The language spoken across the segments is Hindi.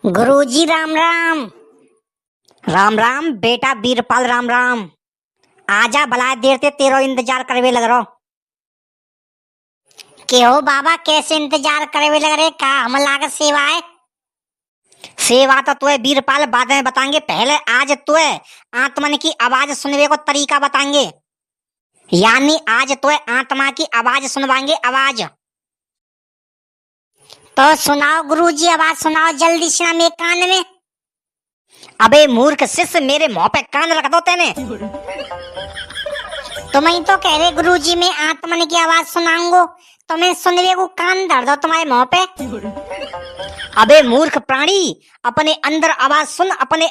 गुरुजी राम राम। राम राम बेटा बीरपाल राम राम। आजा भला देर ते तेरो इंतजार करवे लग रहो। के हो बाबा कैसे इंतजार करवे लग रहे? का हम लागत सेवा है? सेवा तो तुए बीरपाल बाद में बताएंगे, पहले आज तुए आत्मन की आवाज सुनने को तरीका बताएंगे। यानी आज तुए आत्मा की आवाज सुनवाएंगे। आवाज तो सुनाओ गुरुजी, आवाज सुनाओ जल्दी से मेरे कान में। अबे मूर्ख शिष्य, मेरे मुंह पे कान रख दो तेने। तुम्हें तो कह रहे गुरुजी मैं आत्मन की आवाज सुनाऊंगो, तो मैं सुनने को कान धर दो तुम्हारे मुंह पे। अबे मूर्ख प्राणी, अपने अंदर आवाज सुन, अपने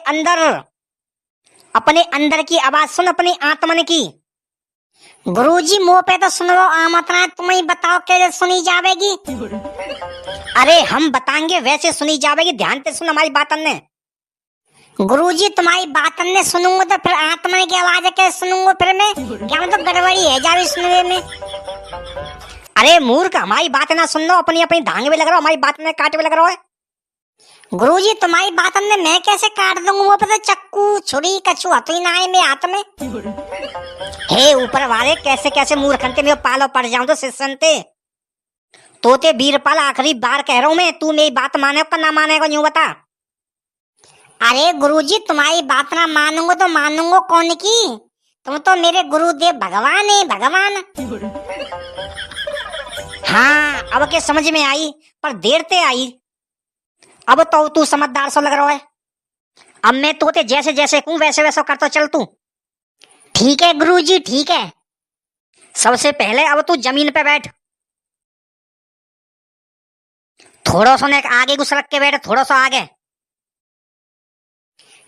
अंदर की आवाज सुन, अपनी आत्मन की। गुरुजी मुंह पे तो सुन लो आमतना, तुम्हें बताओ कैसे सुनी जावेगी। अरे हम बताएंगे वैसे सुनी जावेगी, ध्यान से सुन हमारी बात। ने गुरुजी तुम्हारी बात ने सुनूंगा तो फिर आत्मा की आवाज कैसे सुनूंगा? फिर मैं क्या मतलब गड़बड़ी है जावे सुनने में। अरे मूर्ख, हमारी बात ना सुन लो, अपनी अपनी धांगे में लग रहा हो, हमारी बात में काटे में लग रहा है। गुरुजी तुम्हारी बात ने मैं कैसे काट दूंगा? वो पता चक्कू छुरी कछू हथुई ना है मेरे हाथ में। हे ऊपर वाले, कैसे कैसे मूर्खंते में पालो पड़ जाऊं तो शिष्यंते। तोते बीरपाल आखिरी बार कह रहा हूं मैं, तू मेरी बात माने का ना मानेगा यूं बता। अरे गुरुजी तुम्हारी बात ना मानूंगा तो मानूंगा कौन की? तुम तो मेरे गुरुदेव भगवान है, भगवान। हाँ अब के समझ में आई, पर देर ते आई। अब तो तू समझदार सा लग रहा है। अब मैं तोते जैसे जैसे कहूं वैसे वैसे कर तो चल तू। ठीक है गुरुजी ठीक है। सबसे पहले अब तू जमीन पे बैठ, थोड़ा सा आगे घुसरक के बैठ, थोड़ा सा आगे।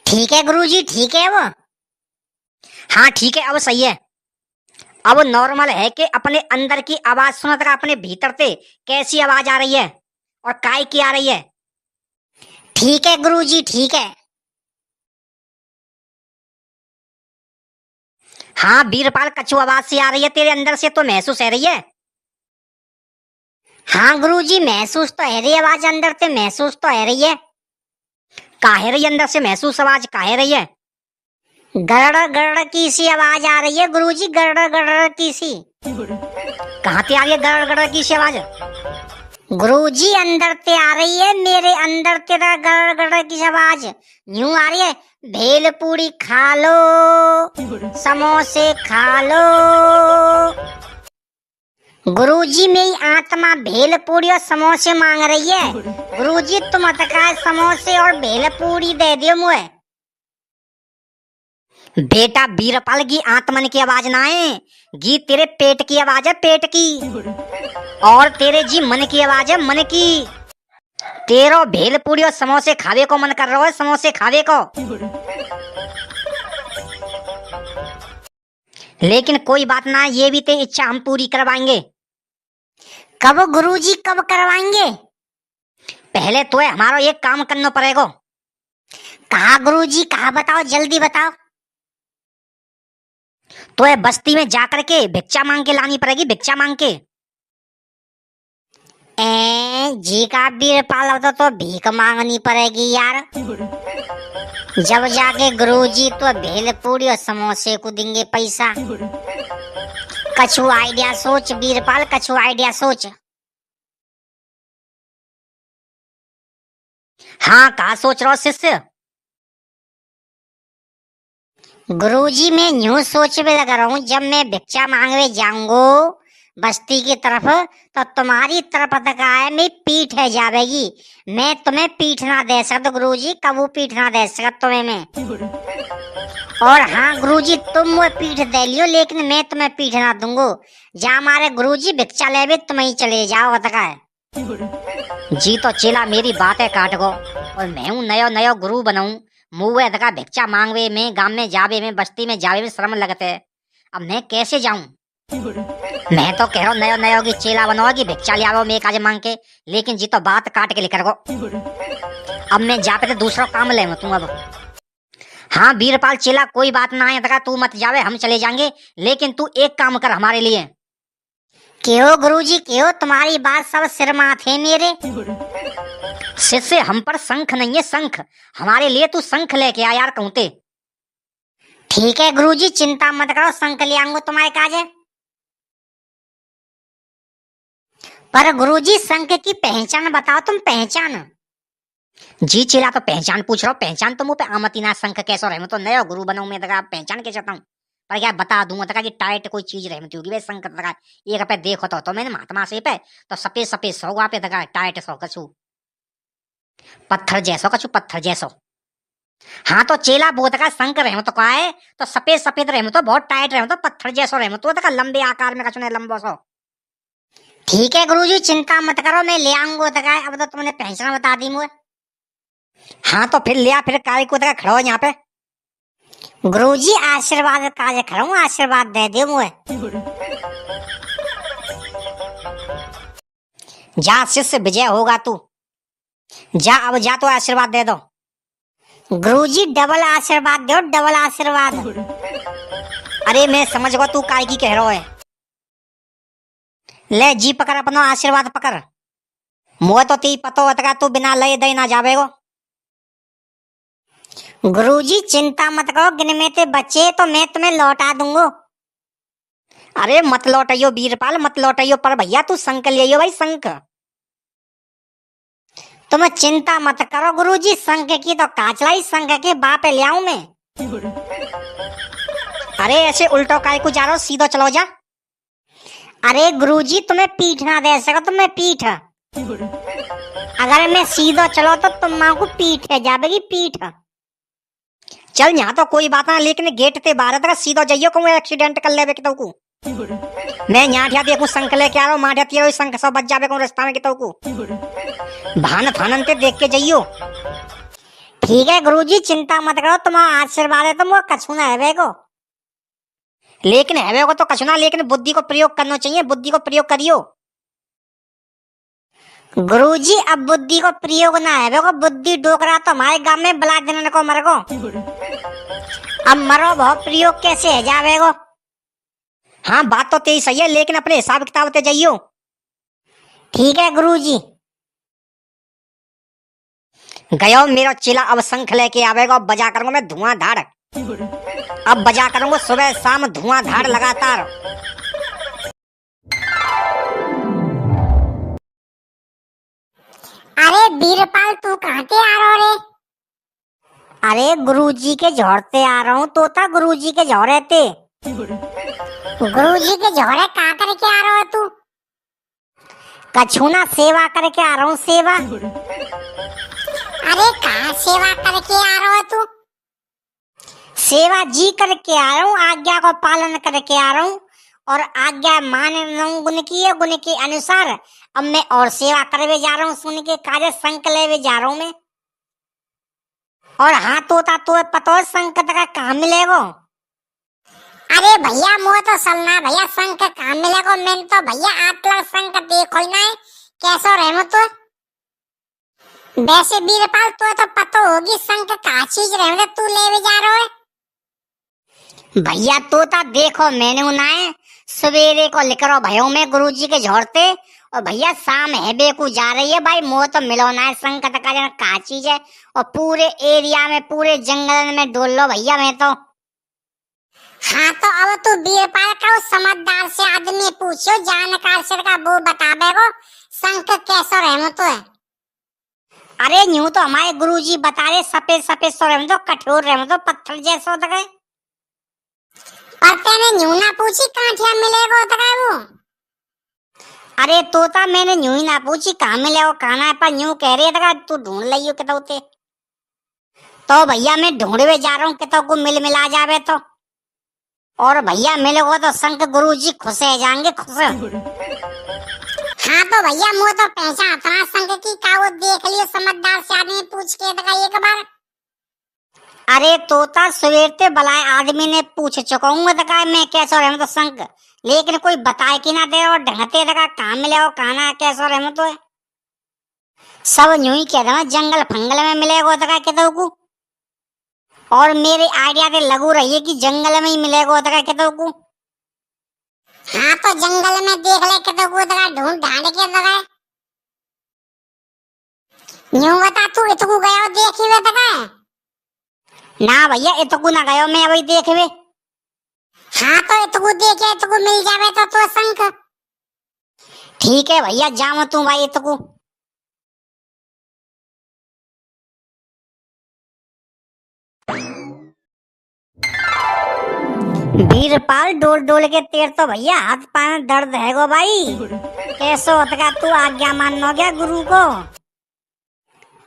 ठीक है गुरुजी ठीक है। वो हाँ ठीक है, अब सही है। अब नॉर्मल है कि अपने अंदर की आवाज सुना तक अपने भीतर से कैसी आवाज आ रही है और काय की आ रही है। ठीक है गुरुजी ठीक है। हाँ बीरपाल कछू आवाज से आ रही है तेरे अंदर से, तो महसूस है रही है। हाँ गुरुजी महसूस तो है रही आवाज अंदर से, महसूस तो है रही है। काहे रही अंदर से महसूस आवाज, काहे रही है? गड़ गड़ की सी आवाज आ रही है गुरुजी, गड़ गड़ की सी। कहाँ से आ रही है गड़ गड़ की सी आवाज? गुरुजी अंदर से आ रही है, मेरे अंदर तेरा गड़ गड़ की आवाज यूं आ रही है। भेल पूरी खा लो, समोसे खा लो। गुरुजी मेरी आत्मा भेल पूरी और समोसे मांग रही है। गुरुजी तुम अतका समोसे और भेल पूरी दे दियो मुझे। बेटा बीरपाल की आत्मन की आवाज ना है, गी तेरे पेट की आवाज है, पेट की। और तेरे जी मन की आवाज है, मन की। तेरो भेल पूरी और समोसे खावे को मन कर रहा है, समोसे खावे को। लेकिन कोई बात ना, ये भी तेरी इच्छा हम पूरी करवाएंगे। कब गुरुजी कब करवाएंगे? पहले तो हमारा एक काम करना पड़ेगा। कहा गुरुजी कहा? बताओ जल्दी बताओ। तो बस्ती में जाकर के भिक्षा मांग के लानी पड़ेगी, भिक्षा मांग के। जी का बीरपाल होता तो भीख मांगनी पड़ेगी यार। जब जाके गुरुजी तो भेल पूरी और समोसे को देंगे पैसा। कछु आइडिया सोच बीरपाल, कछु आइडिया सोच। हाँ कहा सोच रहा शिष्य? गुरुजी मैं यूं सोच में लग रहा हूँ, जब मैं भिक्षा मांगने जाऊंगो बस्ती की तरफ तो तुम्हारी तरफ तक आए मेरी पीठ है जावेगी। मैं तुम्हें पीठ ना दे सकता गुरुजी, कबू पीठ ना दे सकता तुम्हें मैं। और हाँ गुरुजी तुम वो पीठ दे लियो, लेकिन मैं तुम्हें पीठ ना दूंगो। जहाँ हमारे गुरुजी भिक्षा ले भी तुम ही चले जाओ तक है। जी तो चेला मेरी बातें काट गो, और मैं हूँ नयो नयो गुरु बनाऊं। मुँह तक भिक्षा मांगवे में, गांव में जावे में, बस्ती में जावे में शर्म लगते है। अब मैं कैसे जाऊं? मैं तो कह रहा हूँ नयो नयो की चेला बनोगी, भिक्षा ले आओ मैं काज मांग के। लेकिन जी तो बात काट के लेकर गो। अब मैं जा पे तो दूसरा काम ले तू अब। हाँ बीरपाल चेला कोई बात ना है, तू मत जावे, हम चले जाएंगे। लेकिन तू एक काम कर हमारे लिए। क्यों गुरुजी क्यों? तुम्हारी बात सब सिर माथे मेरे। शिष्य हम पर शंख नहीं है शंख, हमारे लिए तू शंख लेके आ यार कहते। ठीक है गुरुजी, चिंता मत करो, शंख ले आऊंगा तुम्हारे काज है। पर गुरुजी शंख की पहचान बताओ, तुम पहचान। जी चेला तो पहचान पूछ रहा हूँ, पहचान तो मुंह पे आमती ना शंख कैसो रहे तो नया गुरु बनाऊ मैं तका पहचान के चाहता हूँ। पर क्या बता दूंगा तका कि टाइट कोई चीज रहमती होगी वे शंख तका एक पे देखो तो मैंने महात्मा से पे तो सफेद सफेद सौ पे तका टाइट सौ कछु पत्थर जैसो कछु पत्थर जैसो। हाँ तो चेला बहुत का शंख रहे तो का है तो सफेद सफेद रहे तो बहुत टाइट रहे तो पत्थर जैसो रहे तो तका लंबे आकार में कछु नहीं लंबो सो। ठीक है गुरुजी, चिंता मत करो, मैं ले आऊंगा तका। अब तो तुमने पहचान बता दी मुझे। हाँ तो फिर लिया फिर काय को तका खड़ा हो यहाँ पे। गुरुजी आशीर्वाद काज खड़ा हूँ, आशीर्वाद दे दो मुझे। जा शिष्य विजय होगा तू, जा अब जा तो आशीर्वाद दे दो। गुरुजी डबल आशीर्वाद दो, डबल आशीर्वाद। अरे मैं समझ गो तू काय की कह रहा है। ले जी पकड़ अपना आशीर्वाद पकड़, मुझे तो ती पतो तका तू बिना लय दे ना जावेगो। गुरुजी चिंता मत करो, गिन में ते बच्चे तो मैं तुम्हें लौटा दूंगा। अरे मत लौटाइयो वीरपाल मत लौटाइयो, पर भैया तू शंख ले आइयो भाई शंख। तुम चिंता मत करो गुरुजी, शंख की तो काचलाई, शंख के बाप ले आऊं मैं। अरे ऐसे उल्टो काय को जा रहा हो, सीधो चलो जा। अरे गुरुजी तुम्हें पीठ ना दे सको, तुम्हें पीठ अगर मैं सीधो चलो तो तुम माँ को पीठ है जाएगी पीठ। चल यहाँ तो कोई बात ना, लेकिन गेट ते बाहर तक सीधो जाइयो कहूँ एक्सीडेंट कर ले कितो को। मैं यहाँ ठिया देखूं शंख लेके आ रहा हूँ, माँ ठिया शंख सब बच जावे कहूँ रास्ता में कितो को। भान फानन ते देख के जाइयो। ठीक है गुरुजी चिंता मत करो, तुम्हारा आशीर्वाद है तो मुझे कछु ना है को। लेकिन है को तो कछु ना, लेकिन बुद्धि को प्रयोग करना चाहिए, बुद्धि को प्रयोग करियो। गुरुजी अब बुद्धि को प्रयोग ना है को, बुद्धि डोकरा तो हमारे गांव में बला देने को मर को। अब मरो बहुत प्रयोग कैसे है जावे को। हाँ बात तो तेरी सही है, लेकिन अपने हिसाब किताब ते जाइयो। ठीक है गुरुजी। गयो मेरा चेला अब शंख लेके आवेगा, बजा करूंगा मैं धुआंधार। अब बजा करूंगा सुबह शाम धुआंधार लगातार। अरे वीरपाल तू कहाँ से आ रहा रे? अरे गुरुजी के झोरते आ रहा हूँ, तोता गुरुजी के झोरे थे। गुरुजी के झोरे कहाँ करके आ रहा है तू? कछु ना सेवा करके आ रहा हूँ, सेवा। अरे कहाँ सेवा करके आ रहा है तू? सेवा जी करके आ रहा हूँ, आज्ञा को पालन करके आ रहा हूँ और आज्ञा मान गुण की है, गुण के अनुसार अब मैं और सेवा करवे जा रहा हूँ, सुन के कार्य संक लेवे जा रहा हूँ मैं। और हाँ तोता तो पतो संकट का कहाँ मिलेगा? अरे भैया मुझे तो चलना भैया, संक कहाँ मिलेगा? मैंने तो भैया आतला संक देखो ही ना है, कैसा रहमत तो। वैसे वीरपाल तो पतो होगी संक का चीज रहमत तू लेवे जा रहा है। भैया तोता देखो मैंने उन्हें सवेरे को लिख रहा भयो में गुरुजी के झोरते, और भैया शाम है बेकू जा रही है भाई, मोह तो मिलो ना है संकट का जन का चीज है। और पूरे एरिया में पूरे जंगल में डोल लो भैया मैं तो। हाँ तो अब तू वीरपाल का समझदार से आदमी पूछो, जानकार से का वो बतावे को संक कैसा रहमत है। अरे यूं तो हमारे गुरुजी बता रहे सफेद सफेद सो रहमत, कठोर रहमत, पत्थर जैसा होता है। पर तेने यूं ना पूछी कांठिया मिलेगा होता वो? अरे तोता मैंने यूं ही ना पूछी कहाँ मिलेगा खाना है, पर यूं कह रही है तू ढूंढ लियो कितो ते। तो भैया मैं ढूंढवे जा रहा हूँ कितो को मिल मिला जावे तो। और भैया मिलेगा तो संक गुरुजी खुश है जाएंगे, खुश। हाँ तो भैया मुझे तो पहचान था संक की का, वो देख लियो समझदार से आदमी पूछ के एक बार। अरे तोता सवेर ते बलाए आदमी ने पूछ चुका हूँ मैं कैसा रहमत तो संक, लेकिन कोई बताए कि ना दे और ढंगते लगा कहाँ मिले और कहाँ कैसा रहमत तो है। सब यूं ही कह रहा जंगल फंगल में मिलेगा तो कहते को, और मेरे आइडिया से लगू रही है कि जंगल में ही मिलेगा तो कहते को। हाँ तो जंगल में देख ले कहते को ढूंढ ढांड के लगा। यूं बता तू इतकू गयो देखी वे तक है? ना भैया इतकू ना गयो मैं अभी देखवे। हाँ तो इतकू देखे इतकू मिल जावे तो शंख। ठीक है भैया जाओ तू भाई इतकू। वीरपाल डोल डोल के तेर तो भैया हाथ पांव में दर्द है गो भाई। कैसो होता तू आज्ञा मानो गया गुरु को।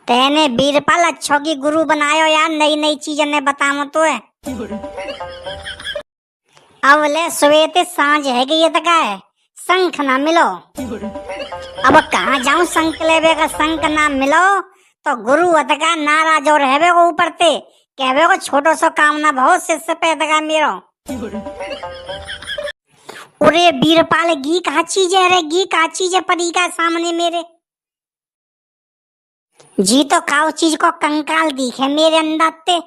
तेने वीरपाल अच्छो की गुरु बनायो यार, नई नई चीजें ने बताओ तो है। अब ले सवेते सांझ है कि ये तक है शंख ना मिलो। अब कहाँ जाऊं शंख लेवे का, शंख ना मिलो तो गुरु अतका नाराज और रहवे को ऊपर ते कहवे को छोटो सो काम ना बहुत शिष्य पे तका मेरो। अरे वीरपाल गी कहा चीज है रे, गी कहा चीज है परी का सामने मेरे। जी तो काउ चीज को कंकाल दिखे मेरे अंदर ते,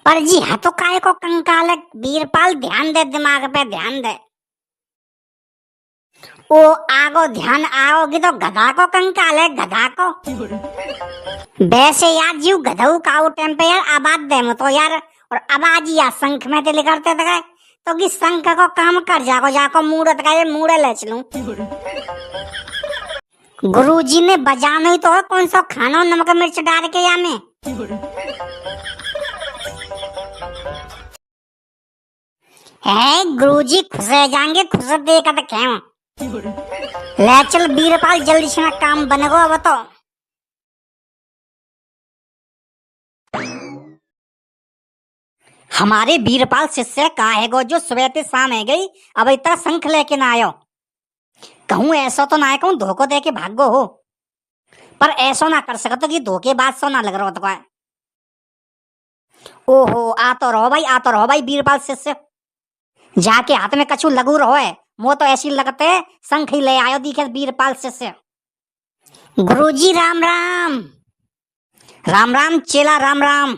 पर जी हाँ तो काय को कंकाल है। वीरपाल ध्यान दे, दिमाग पे ध्यान दे। ओ आगो ध्यान आओगी तो गधा को कंकाल है, गधा को। वैसे यार जीव गधऊ काउ टाइम पे यार आबाद दे तो यार, और आवाज या शंख में ते करते थे तो कि शंख को काम कर जाको जाको मूड़त का ये मूड़े ले चलूं। गुरुजी ने बजाना ही तो है, कौन सा खाना नमक मिर्च डाल के या में। है गुरुजी खुश रह जाएंगे, खुश देख तो क्या ले चल वीरपाल जल्दी से काम बनेगो अब तो। हमारे वीरपाल शिष्य कहाँ है गो जो सुबह ते शाम है गई अब इतना शंख लेके ना आयो। कहूँ ऐसा तो ना है, कहूँ धोखो दे के भागो हो, पर ऐसा ना कर सकते कि धोखे बात सो ना लग रहा हो। ओहो आ तो रहो भाई, आ तो रहो भाई वीरपाल शिष्य। जाके हाथ में कछु लगू रहो है, मो तो ऐसी लगते शंख ही ले आयो दिखे वीरपाल शिष्य। गुरुजी राम राम। राम राम चेला राम राम।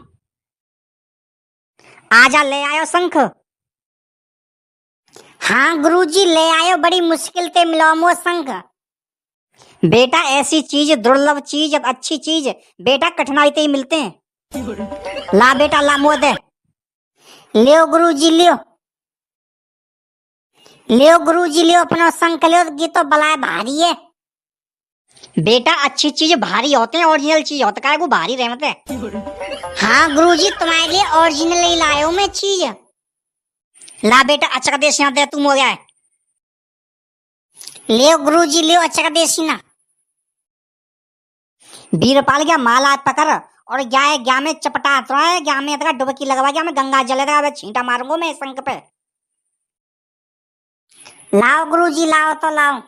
आजा ले आयो शंख। हाँ गुरुजी ले आयो, बड़ी मुश्किल से मिलो मो शंख। बेटा ऐसी चीज दुर्लभ चीज अच्छी चीज बेटा कठिनाई से ही मिलते हैं। ला बेटा ला मो दे। लियो गुरुजी लियो, लियो गुरुजी लियो अपना शंख लियो, ये तो बलाय भारी है। बेटा अच्छी चीज भारी होते हैं, ओरिजिनल चीज होता है वो भारी रहते हैं। हाँ गुरुजी तुम्हारे लिए ओरिजिनल ही लायो मैं चीज। ला बेटा अच्छा का देसी ना दे तुम हो गया है। लियो गुरुजी लियो अच्छा का देसी ना। वीरपाल क्या माला पकड़ और क्या में चपटा तो है, क्या में डुबकी लगवा गया मैं गंगा जल रहा छींटा मारूंगा मैं शंख पे। लाओ गुरुजी लाओ तो लाओ।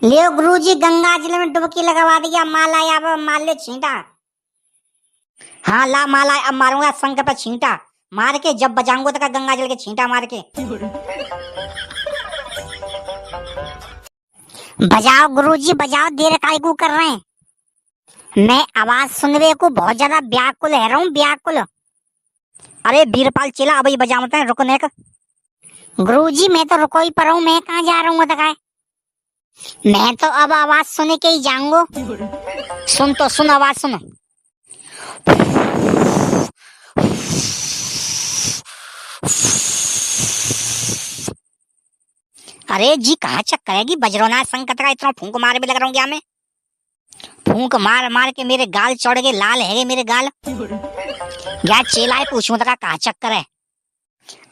लियो गुरुजी गंगा जल में डुबकी लगवा दिया, माला या माल ले छींटा। हाँ ला माला अब मारूंगा शंख पे छींटा मार के, जब बजाऊंगा तो गंगा जल के छींटा मार के। बजाओ गुरुजी बजाओ, देर काय को कर रहे हैं। मैं आवाज सुनने को बहुत ज्यादा व्याकुल है रहा हूँ, व्याकुल। अरे वीरपाल चेला अब ही बजाते हैं, रुकने का। गुरुजी मैं तो रुको ही पर हूँ, मैं कहाँ जा रहा हूँ बताए। मैं तो अब आवाज सुन के ही जाऊंगा। सुन तो सुन आवाज सुन। अरे जी कहा चक्कर है कि बजरोना संकट का इतना फूंक मारे भी लग रहा हूँ क्या मैं। फूंक मार मार के मेरे गाल चढ़ गए, लाल है मेरे गाल। क्या चेला है पूछूं तक कहा चक्कर है।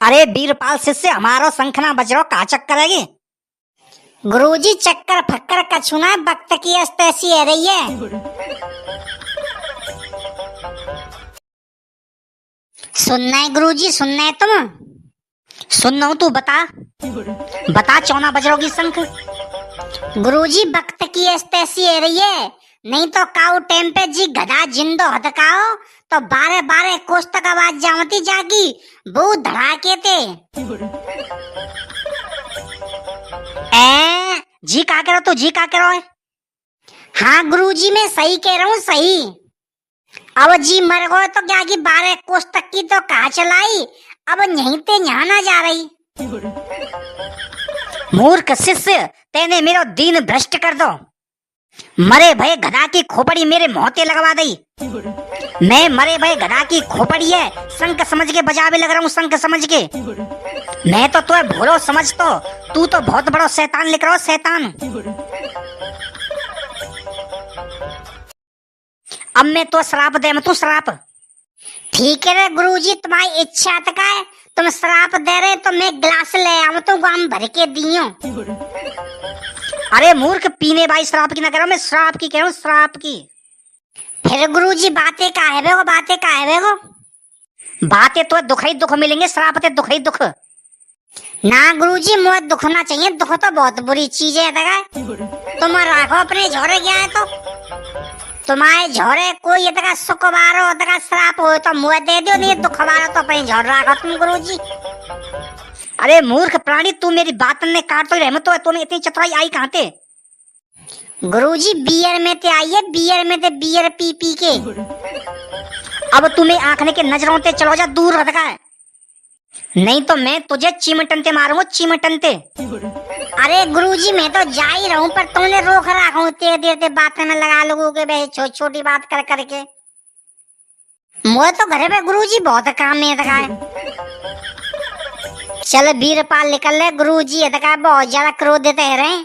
अरे वीरपाल शिष्य हमारो शंखना बजरो कहा चक्कर है ये। गुरुजी चक्कर फक्कर कछुना वक्त की ऐसी है रही है। सुनना है गुरुजी सुनना है तुम। सुन हूं तू बता बता चौना बजरोगी शंख। गुरुजी वक्त की ऐसी है रही है, नहीं तो काऊ टेम पे जी गधा जिंदो हदकाओ तो 12-12 कोस तक आवाज जावती जागी वो धड़ाके थे। जी का करो तू, जी का करो है। हाँ गुरुजी मैं सही कह रहा हूँ सही। अब जी मर गए तो क्या कि 12 कोस तक की तो कहा चलाई, अब यहीं ते यहाँ ना जा रही। मूर्ख शिष्य, तेने मेरो दीन भ्रष्ट कर दो। मरे भय गधा की खोपड़ी मेरे मोहते लगवा दी। मैं मरे भय गधा की खोपड़ी है, शंख समझ के बजावे लग रहा हूँ, शंख समझ के। मैं तो तुम्हें भोलो समझतो, तू तो बहुत बड़ा शैतान लिख रहा हो, शैतान। अब मैं तो श्राप दे, मैं तू श्राप। ठीक है रे गुरुजी, तुम्हारी इच्छा तक है, तुम श्राप दे रहे तो मैं गिलास ले आऊं तो गाम भर के दियो। अरे मूर्ख, पीने भाई श्राप की ना कह रहा हूं, मैं श्राप की कह रहा हूँ, श्राप की। फिर गुरुजी बातें का है बेगो, बातें का है बेगो? बातें तो दुख ही दुख मिलेंगे, श्राप ते दुख ही दुख। ना गुरुजी, मुझे दुखना चाहिए, दुख तो बहुत बुरी चीज है। तुम रखो अपने झोरे क्या है तो तुम्हारे झोरे कोई तक सुख बारो तक श्राप हो तो मुझे दे दो, नहीं दुख बारो तो अपने झोर रखो तुम गुरुजी। अरे मूर्ख प्राणी, तू मेरी बात ने काट तो रहमत तो तुम्हें इतनी चतुराई आई कहाँ थे? गुरुजी बियर में ते आई है, बियर में ते बियर पी पी के। अब तुम्हें आंखने के नजरों ते चलो जा, दूर रखा है, नहीं तो मैं तुझे चिमटन ते मारूंगा, चिमटन ते। अरे गुरुजी मैं तो जा ही रहूं, पर तुमने रोक रखा हूँ, तेरे देर ते बातें में लगा लोगों के बे छोटी बात कर करके। मुझे तो घर पे गुरुजी बहुत काम है तक है। चल वीरपाल निकल ले गुरुजी, है तक बहुत ज्यादा क्रोधित है रहे।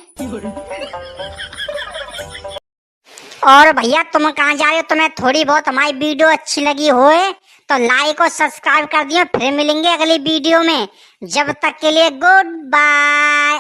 और भैया तुम कहाँ जा रहे हो? तुम्हें थोड़ी बहुत हमारी वीडियो अच्छी लगी होए तो लाइक और सब्सक्राइब कर दियो। फिर मिलेंगे अगली वीडियो में, जब तक के लिए गुड बाय।